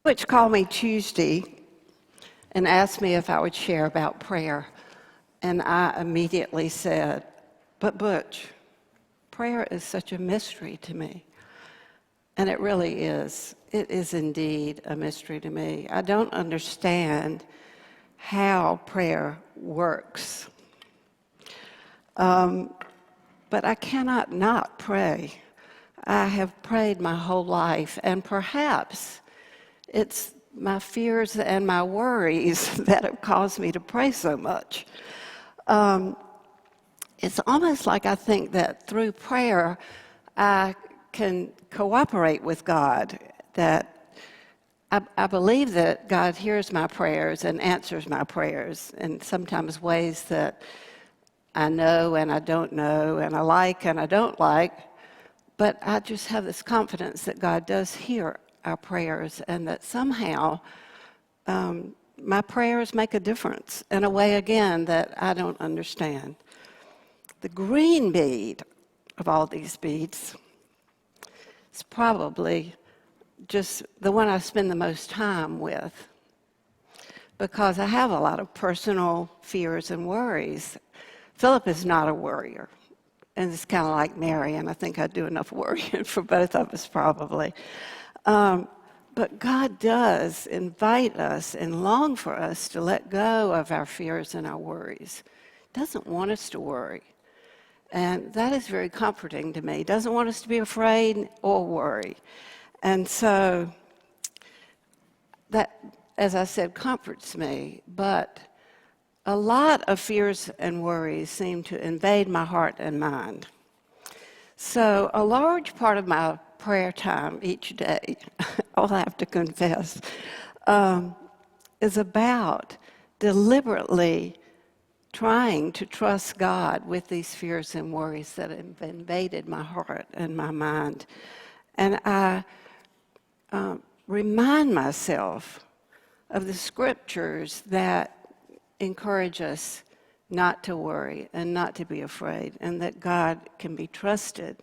Which called me Tuesday and asked me if I would share about prayer. And I immediately said, but Butch, prayer is such a mystery to me. And it really is. It is indeed a mystery to me. I don't understand how prayer works. But I cannot not pray. I have prayed my whole life, and perhaps it's my fears and my worries that have caused me to pray so much. It's almost like I think that through prayer, I can cooperate with God, that I believe that God hears my prayers and answers my prayers in sometimes ways that I know and I don't know, and I like and I don't like, but I just have this confidence that God does hear our prayers, and that somehow my prayers make a difference in a way, again, that I don't understand. The green bead of all these beads is probably just the one I spend the most time with, because I have a lot of personal fears and worries. Philip is not a worrier, and it's kind of like Mary, and I think I do enough worrying for both of us probably. But God does invite us and long for us to let go of our fears and our worries. He doesn't want us to worry. And that is very comforting to me. He doesn't want us to be afraid or worry. And so that, as I said, comforts me. But a lot of fears and worries seem to invade my heart and mind. So a large part of my prayer time each day, I'll have to confess, is about deliberately trying to trust God with these fears and worries that have invaded my heart and my mind. And I remind myself of the scriptures that encourage us not to worry and not to be afraid, and that God can be trusted,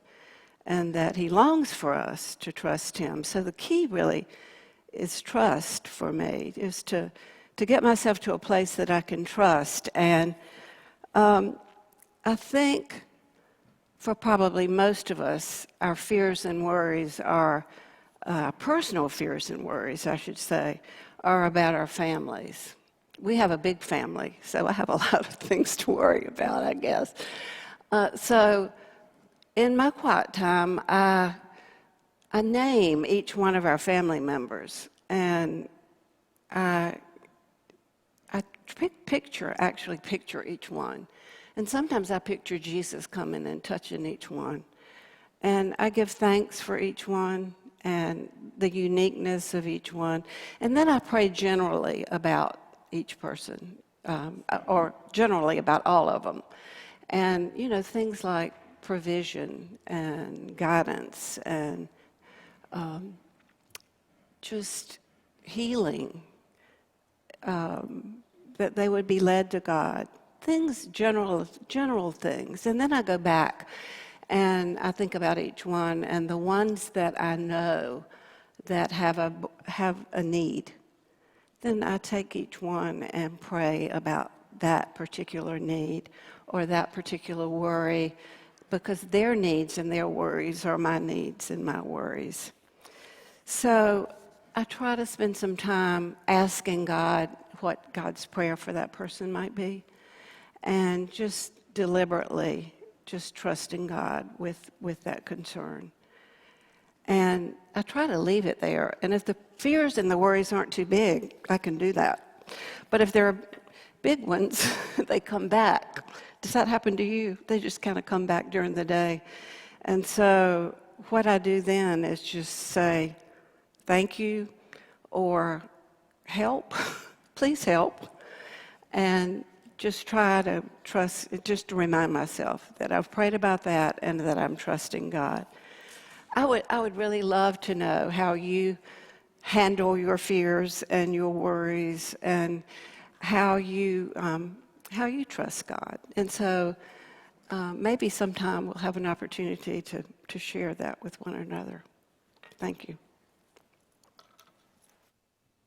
and that He longs for us to trust Him. So the key really is trust for me, is to get myself to a place that I can trust. And I think for probably most of us, our fears and worries are, personal fears and worries, I should say, are about our families. We have a big family, so I have a lot of things to worry about, I guess. So in my quiet time, I name each one of our family members, and I picture each one. And sometimes I picture Jesus coming and touching each one. And I give thanks for each one and the uniqueness of each one. And then I pray generally about each person, or generally about all of them. And, you know, things like provision and guidance and just healing, that they would be led to God. Things, general things. And then I go back and I think about each one, and the ones that I know that have a need, then I take each one and pray about that particular need or that particular worry, because their needs and their worries are my needs and my worries. So I try to spend some time asking God what God's prayer for that person might be, and just deliberately just trusting God with that concern. And I try to leave it there. And if the fears and the worries aren't too big, I can do that. But if they're big ones, they come back. Does that happen to you? They just kind of come back during the day. And so what I do then is just say, thank you, or help, please help, and just try to trust, just to remind myself that I've prayed about that and that I'm trusting God. I would really love to know how you handle your fears and your worries, and how you trust God. And so maybe sometime we'll have an opportunity to share that with one another. Thank you.